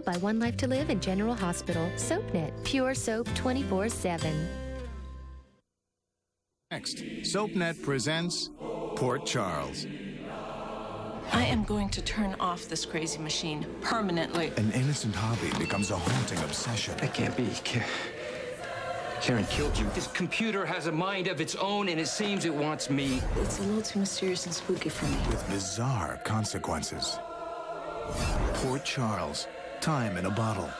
by One Life to Live and General Hospital. SoapNet, pure soap 24/7. Next, SoapNet presents Port Charles. I am going to turn off this crazy machine permanently. An innocent hobby becomes a haunting obsession. That can't be. Karen killed you. This computer has a mind of its own, and it seems it wants me. It's a little too mysterious and spooky for me. With bizarre consequences. Port Charles, time in a bottle.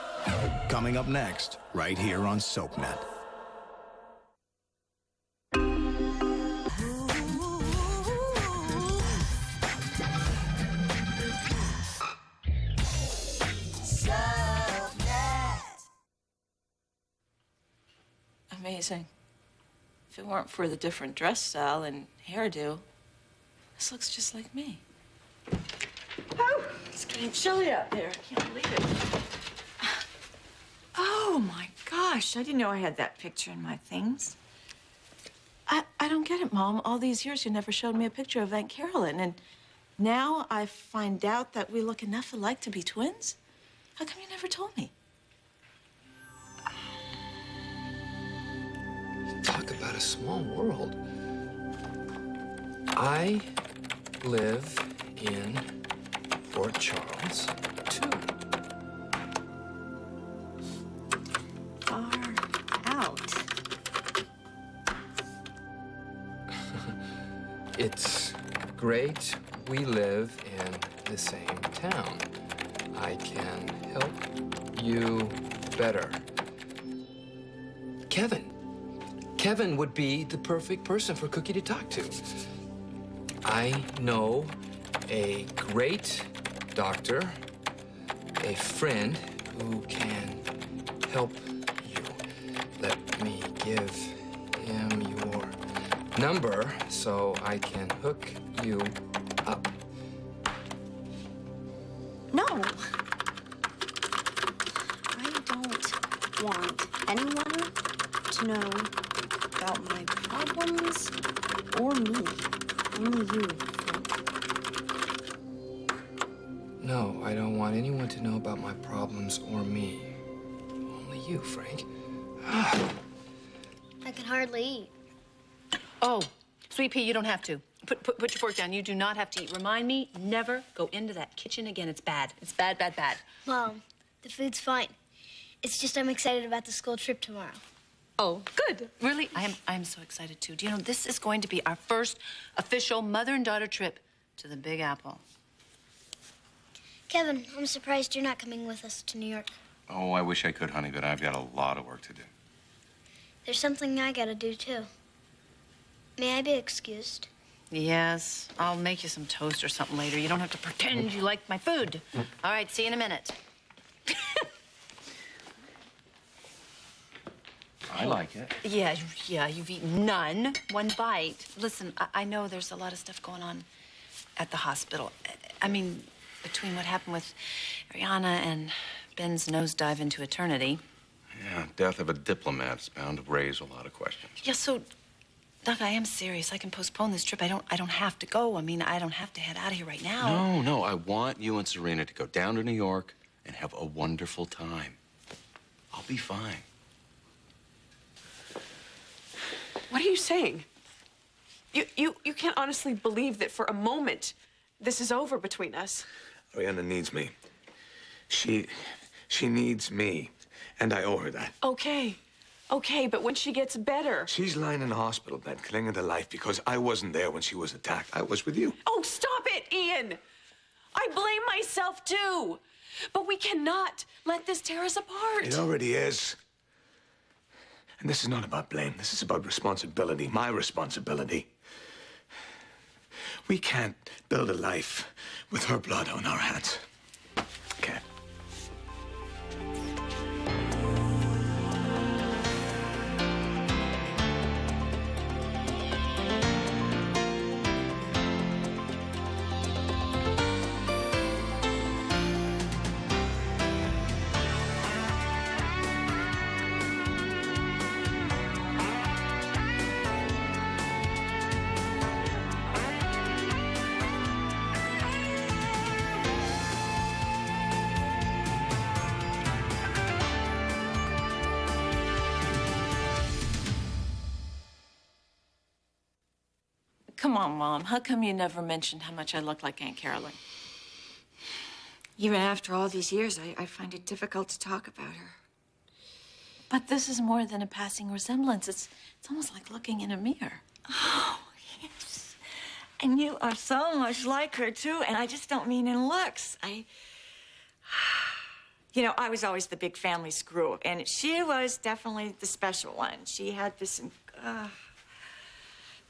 Coming up next, right here on SoapNet. Amazing. If it weren't for the different dress style and hairdo, this looks just like me. Oh, it's getting chilly out there. I can't believe it. Oh, my gosh. I didn't know I had that picture in my things. I don't get it, Mom. All these years, you never showed me a picture of Aunt Carolyn, and now I find out that we look enough alike to be twins? How come you never told me? Talk about a small world. I live in Port Charles, too. Far out. It's great we live in the same town. I can help you better. Kevin would be the perfect person for Cookie to talk to. I know a great doctor, a friend who can help you. Let me give him your number so I can hook you up. No. I don't want anyone to know about my problems or me. Only you. No, I don't want anyone to know about my problems or me. Only you, Frank. I can hardly eat. Oh, Sweet Pea, you don't have to. Put your fork down. You do not have to eat. Remind me, never go into that kitchen again. It's bad. It's bad, bad, bad. Mom, the food's fine. It's just I'm excited about the school trip tomorrow. Oh, good. Really? I am so excited, too. Do you know, this is going to be our first official mother and daughter trip to the Big Apple. Kevin, I'm surprised you're not coming with us to New York. Oh, I wish I could, honey, but I've got a lot of work to do. There's something I gotta do, too. May I be excused? Yes, I'll make you some toast or something later. You don't have to pretend you like my food. All right, see you in a minute. I like it. Yeah, you've eaten none. One bite. Listen, I know there's a lot of stuff going on at the hospital. I mean, between what happened with Ariana and Ben's nosedive into eternity. Yeah, death of a diplomat is bound to raise a lot of questions. Yeah, so, Doc, I am serious. I can postpone this trip. I don't have to go. I mean, I don't have to head out of here right now. No, I want you and Serena to go down to New York and have a wonderful time. I'll be fine. What are you saying? You can't honestly believe that for a moment this is over between us. Ariana needs me. She needs me, and I owe her that. Okay, but when she gets better... She's lying in a hospital bed, clinging to life because I wasn't there when she was attacked. I was with you. Oh, stop it, Ian! I blame myself, too. But we cannot let this tear us apart. It already is. And this is not about blame. This is about responsibility, my responsibility. We can't build a life with her blood on our hands. Okay. Come on, Mom. How come you never mentioned how much I look like Aunt Carolyn? Even after all these years, I find it difficult to talk about her. But this is more than a passing resemblance. It's almost like looking in a mirror. Oh, yes. And you are so much like her, too. And I just don't mean in looks. You know, I was always the big family screw, and she was definitely the special one. She had this,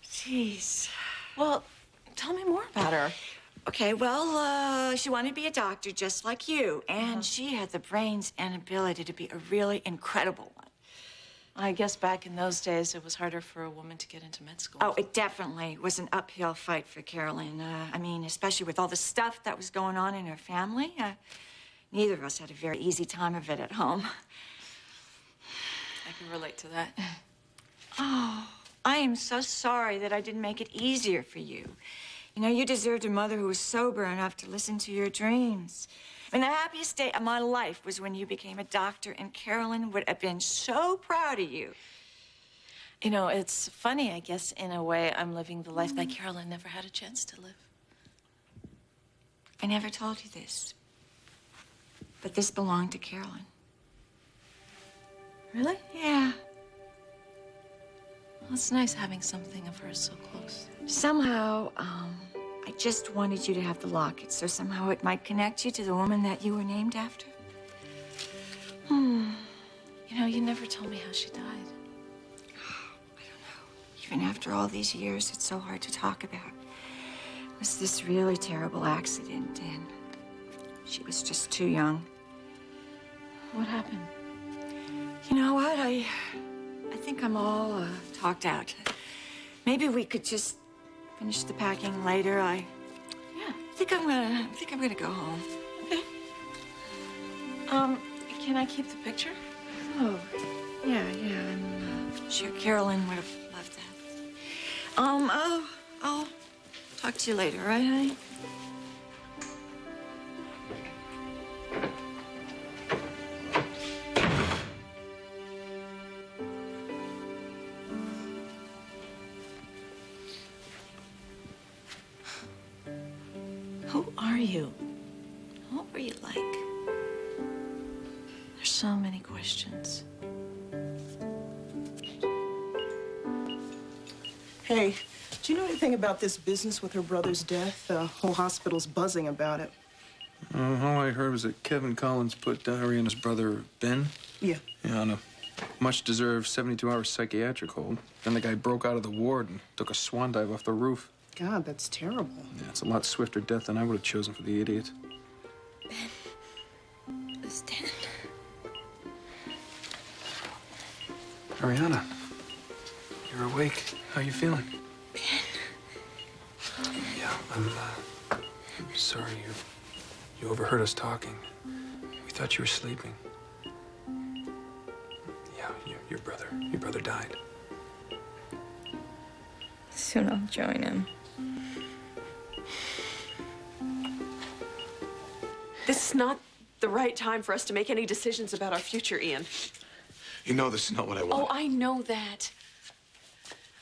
jeez. Well, tell me more about her. Okay, well, she wanted to be a doctor just like you, and she had the brains and ability to be a really incredible one. I guess back in those days, it was harder for a woman to get into med school. Oh, it definitely was an uphill fight for Carolyn. I mean, especially with all the stuff that was going on in her family. Neither of us had a very easy time of it at home. I can relate to that. Oh, I am so sorry that I didn't make it easier for you. You know, you deserved a mother who was sober enough to listen to your dreams. I mean, the happiest day of my life was when you became a doctor, and Carolyn would have been so proud of you. You know, it's funny, I guess, in a way, I'm living the life that Carolyn never had a chance to live. I never told you this, but this belonged to Carolyn. Really? Yeah. Well, it's nice having something of hers so close. Somehow, I just wanted you to have the locket, so somehow it might connect you to the woman that you were named after. You know, you never told me how she died. I don't know. Even after all these years, it's so hard to talk about. It was this really terrible accident, and she was just too young. What happened? You know what? I think I'm all talked out. Maybe we could just finish the packing later. I think I'm gonna go home. Okay. Can I keep the picture? Oh, yeah. I'm sure Carolyn would have loved that. I'll talk to you later, all right, honey? Who are you? What were you like? There's so many questions. Hey, do you know anything about this business with her brother's death? The whole hospital's buzzing about it. All I heard was that Kevin Collins put Diary on his brother, Ben. Yeah. Yeah, on a much-deserved 72-hour psychiatric hold. Then the guy broke out of the ward and took a swan dive off the roof. God, that's terrible. Yeah, it's a lot swifter death than I would have chosen for the idiot. Ben is dead. Ariana, you're awake. How you feeling? Ben. Yeah, I'm sorry you overheard us talking. We thought you were sleeping. Yeah, your brother died. Soon I'll join him. This is not the right time for us to make any decisions about our future, Ian. You know this is not what I want. Oh, I know that.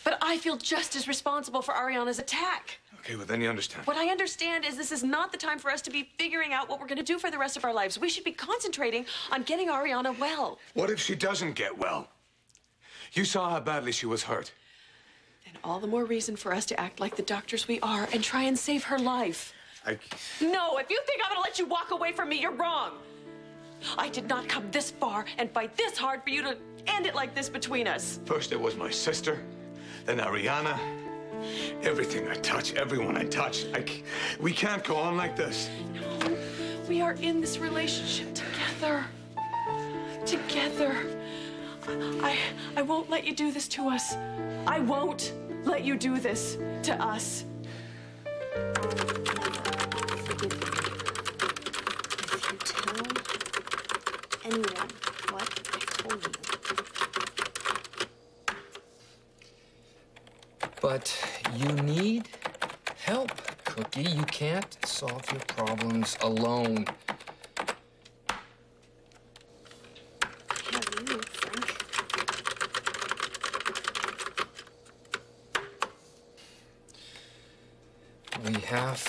But I feel just as responsible for Ariana's attack. Okay, well, then you understand. What I understand is this is not the time for us to be figuring out what we're going to do for the rest of our lives. We should be concentrating on getting Ariana well. What if she doesn't get well? You saw how badly she was hurt. Then all the more reason for us to act like the doctors we are and try and save her life. No, if you think I'm going to let you walk away from me, you're wrong. I did not come this far and fight this hard for you to end it like this between us. First it was my sister, then Ariana. Everything I touch, everyone I touch. We can't go on like this. No, we are in this relationship together. Together. I won't let you do this to us. I won't let you do this to us. Anyone what I told you. But you need help, Cookie. You can't solve your problems alone. Have you, Frank? have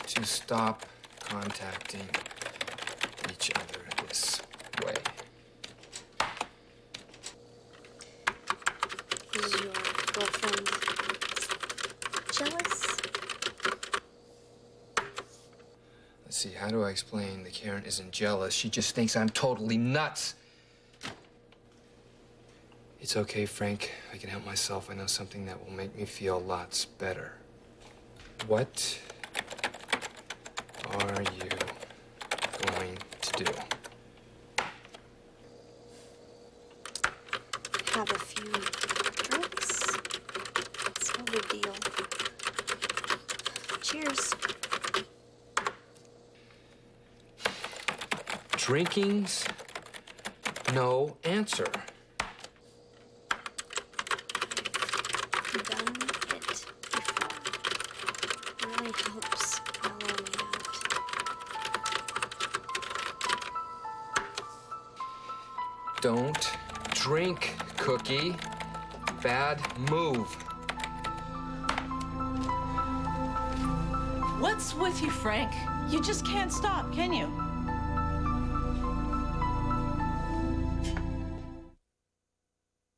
to stop contacting each other this way. Is your girlfriend jealous? Let's see, how do I explain that Karen isn't jealous? She just thinks I'm totally nuts. It's okay, Frank. I can help myself. I know something that will make me feel lots better. What are you going to do? Have a few drinks. It's no big deal. Cheers. Drinking's no answer. I've done it before. It really helps mellow me out. Don't drink, Cookie. Bad move. What's with you, Frank? You just can't stop, can you?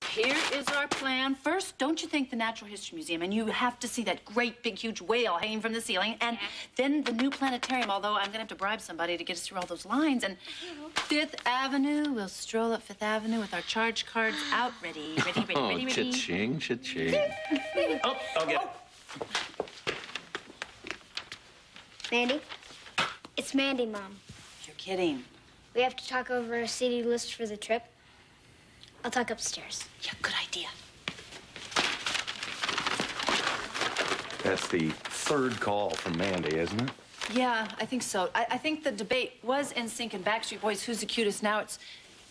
Here is our plan. First, don't you think the Natural History Museum, and you have to see that great big huge whale hanging from the ceiling, and then the new planetarium, although I'm gonna have to bribe somebody to get us through all those lines, and Fifth Avenue. We'll stroll up Fifth Avenue with our charge cards out. Ready. Oh, cha-ching, cha-ching. Oh, I'll get it. Mandy? It's Mandy, Mom. You're kidding. We have to talk over a city list for the trip. I'll talk upstairs. Yeah, good idea. That's the third call from Mandy, isn't it? Yeah, I think so. I think the debate was NSYNC and Backstreet Boys, who's the cutest. Now it's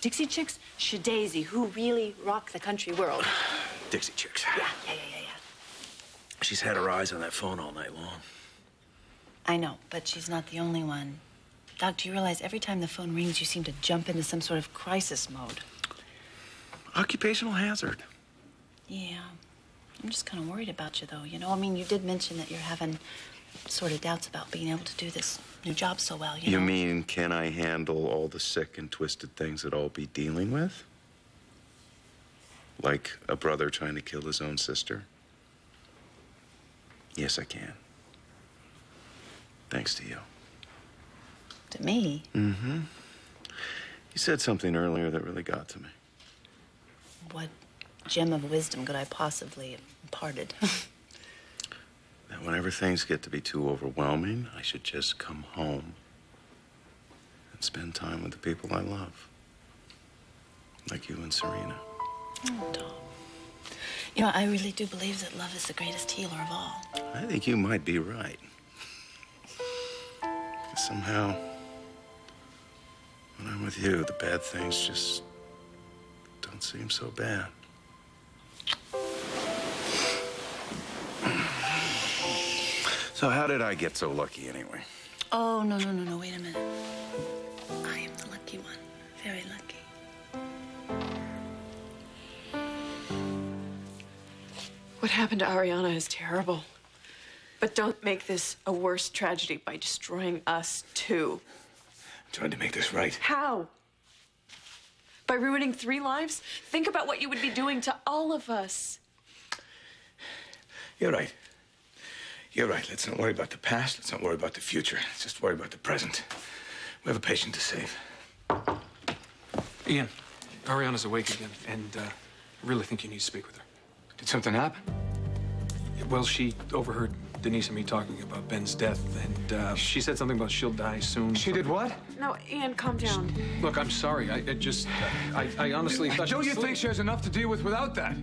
Dixie Chicks, Shadazy, who really rock the country world. Dixie Chicks. Yeah. She's had her eyes on that phone all night long. I know, but she's not the only one. Doc, do you realize every time the phone rings, you seem to jump into some sort of crisis mode? Occupational hazard. Yeah. I'm just kind of worried about you, though. You know, I mean, you did mention that you're having sort of doubts about being able to do this new job so well, you know? You mean, can I handle all the sick and twisted things that I'll be dealing with? Like a brother trying to kill his own sister? Yes, I can. Thanks to you. To me? Mm-hmm. You said something earlier that really got to me. What gem of wisdom could I possibly have imparted? That whenever things get to be too overwhelming, I should just come home and spend time with the people I love. Like you and Serena. Oh, Tom. You know, I really do believe that love is the greatest healer of all. I think you might be right. Somehow, when I'm with you, the bad things just don't seem so bad. So how did I get so lucky anyway? Oh, no. Wait a minute. I am the lucky one. Very lucky. What happened to Ariana is terrible. But don't make this a worse tragedy by destroying us, too. I'm trying to make this right. How? By ruining 3 lives? Think about what you would be doing to all of us. You're right. You're right. Let's not worry about the past. Let's not worry about the future. Let's just worry about the present. We have a patient to save. Ian, Ariana's awake again, and I really think you need to speak with her. Did something happen? Well, she overheard Denise and me talking about Ben's death, and she said something about she'll die soon. She did what? No, Ian, calm down. Look, I'm sorry. I honestly thought she Don't was you think she has enough to deal with without that?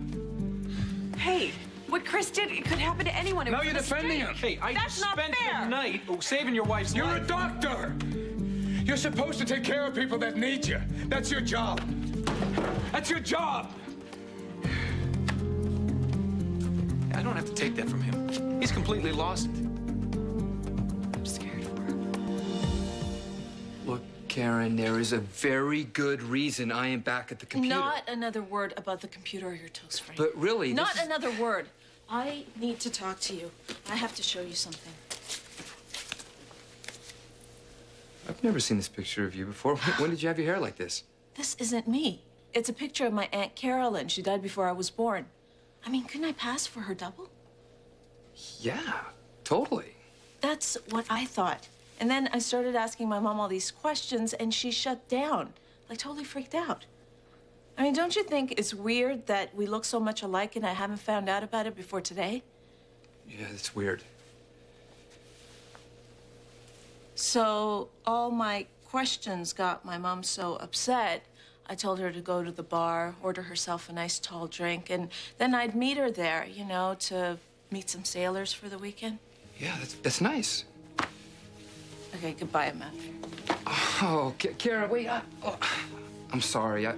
Hey, what Chris did, it could happen to anyone. It Now was you're a defending mistake. him. Hey, I That's not spent fair. the night saving your wife's You're life. a doctor. You're supposed to take care of people that need you. That's your job. That's your job. I don't have to take that from him. He's completely lost it. I'm scared for her. Look, Karen, there is a very good reason I am back at the computer. Not another word about the computer or your toast, Frank. But really, Not another word. I need to talk to you. I have to show you something. I've never seen this picture of you before. When did you have your hair like this? This isn't me. It's a picture of my Aunt Carolyn. She died before I was born. I mean, couldn't I pass for her double? Yeah, totally. That's what I thought. And then I started asking my mom all these questions, and she shut down, like totally freaked out. I mean, don't you think it's weird that we look so much alike and I haven't found out about it before today? Yeah, it's weird. So all my questions got my mom so upset, I told her to go to the bar, order herself a nice tall drink, and then I'd meet her there, you know, to meet some sailors for the weekend. Yeah, that's nice. Okay, goodbye, Matt. Oh, Kara, wait. I'm sorry. I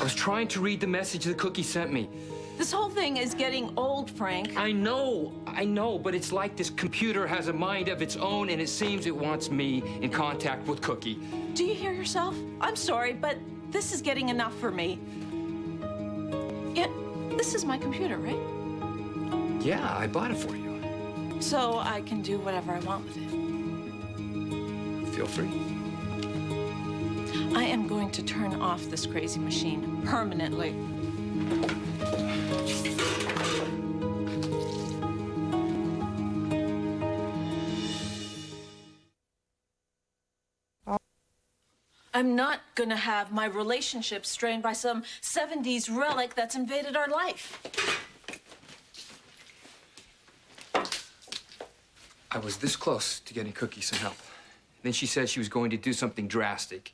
was trying to read the message the cookie sent me. This whole thing is getting old, Frank. I know, but it's like this computer has a mind of its own, and it seems it wants me in contact with Cookie. Do you hear yourself? I'm sorry, but this is getting enough for me. Yeah, this is my computer, right? Yeah, I bought it for you. So I can do whatever I want with it. Feel free. I am going to turn off this crazy machine permanently. I'm not gonna have my relationship strained by some 70s relic that's invaded our life. I was this close to getting Cookie some help. Then she said she was going to do something drastic.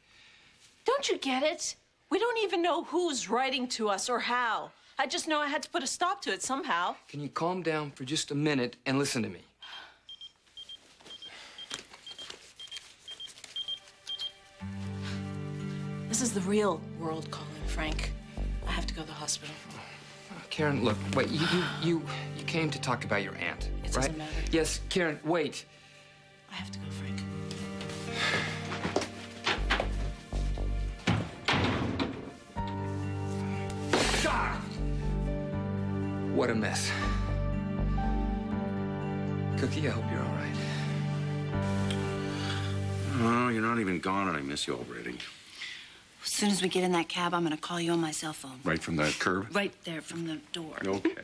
Don't you get it? We don't even know who's writing to us or how. I just know I had to put a stop to it somehow. Can you calm down for just a minute and listen to me? This is the real world calling, Frank. I have to go to the hospital. Karen, look, wait, you came to talk about your aunt, It right? doesn't matter. Yes, Karen, wait. I have to go, Frank. God! What a mess. Cookie, I hope you're all right. Oh, you're not even gone, and I miss you already. As soon as we get in that cab, I'm gonna call you on my cell phone. Right from the curb? Right there from the door. Okay.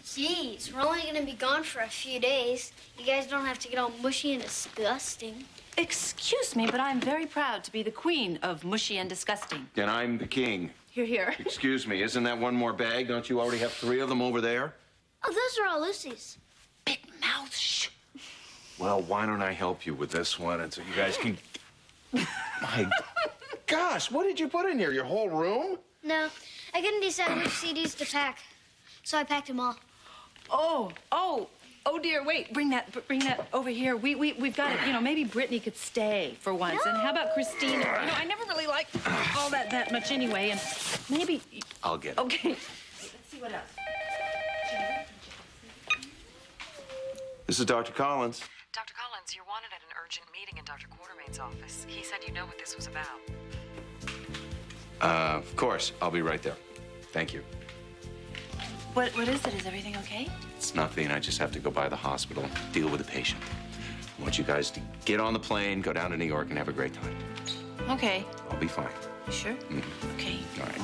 Jeez, we're only gonna be gone for a few days. You guys don't have to get all mushy and disgusting. Excuse me, but I'm very proud to be the queen of mushy and disgusting. And I'm the king. You're here. Excuse me, isn't that one more bag? Don't you already have 3 of them over there? Oh, those are all Lucy's. Big mouth, shh. Well, why don't I help you with this one, and so you guys can... My gosh, what did you put in here? Your whole room? No, I couldn't decide which CDs to pack, so I packed them all. Oh dear, wait, bring that over here. We've got it, you know, maybe Brittany could stay for once. No. And how about Christina? You know, I never really liked all that much anyway, and maybe... I'll get it. Okay. Let's see what else. This is Dr. Collins. Dr. Collins, you're wanted at an urgent meeting in Dr. Quartermain's office. He said you know what this was about. Of course. I'll be right there. Thank you. What is it? Is everything okay? It's nothing. I just have to go by the hospital, deal with the patient. I want you guys to get on the plane, go down to New York, and have a great time. Okay. I'll be fine. You sure? Okay. All right.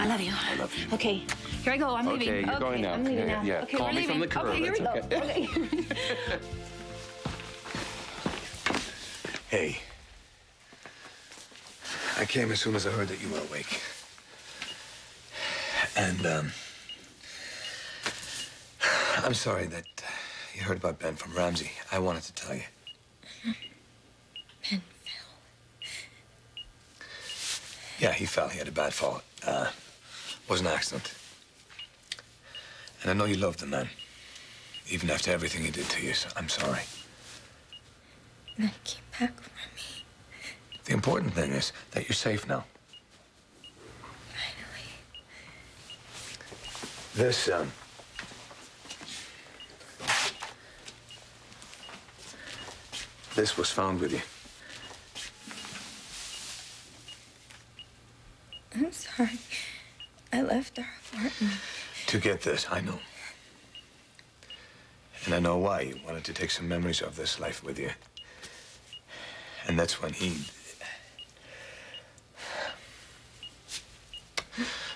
I love you. I love you. Okay. Here I go. I'm leaving. Okay, you're going now. I'm leaving now. Yeah, Okay, call we're me leaving. from the curb. Okay, here we go. That's okay. Okay. Hey. I came as soon as I heard that you were awake. And, I'm sorry that you heard about Ben from Ramsey. I wanted to tell you. Ben Yeah, he fell. He had a bad fall. Was an accident. And I know you loved the man, even after everything he did to you, so I'm sorry. Then he came back for me. The important thing is that you're safe now. Finally. This, this was found with you. I'm sorry. I left our apartment. To get this, I know. And I know why. You wanted to take some memories of this life with you. And that's when he...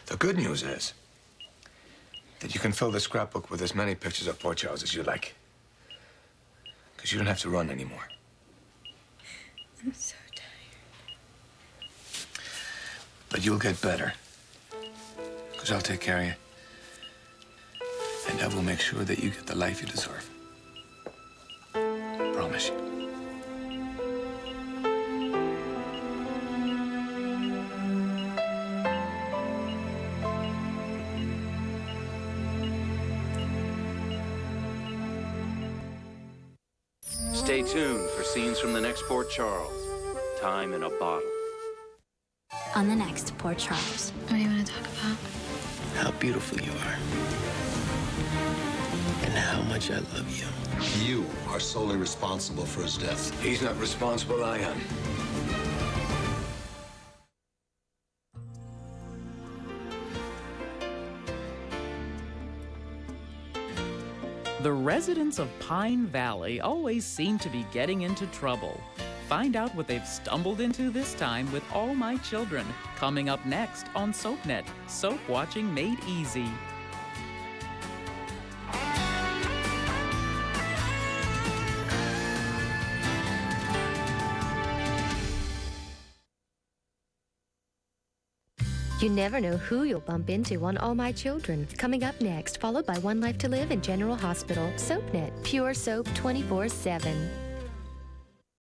The good news is that you can fill the scrapbook with as many pictures of Port Charles as you like. Because you don't have to run anymore. I'm so tired. But you'll get better. Because I'll take care of you. And I will make sure that you get the life you deserve. Promise you. Stay tuned for scenes from the next Port Charles. Time in a bottle. On the next Port Charles. What do you want to talk about? How beautiful you are. And how much I love you. You are solely responsible for his death. He's not responsible, I am. The residents of Pine Valley always seem to be getting into trouble. Find out what they've stumbled into this time with All My Children, coming up next on SoapNet, Soap Watching Made Easy. You never know who you'll bump into on All My Children. Coming up next, followed by One Life to Live in General Hospital. SoapNet, pure soap 24/7.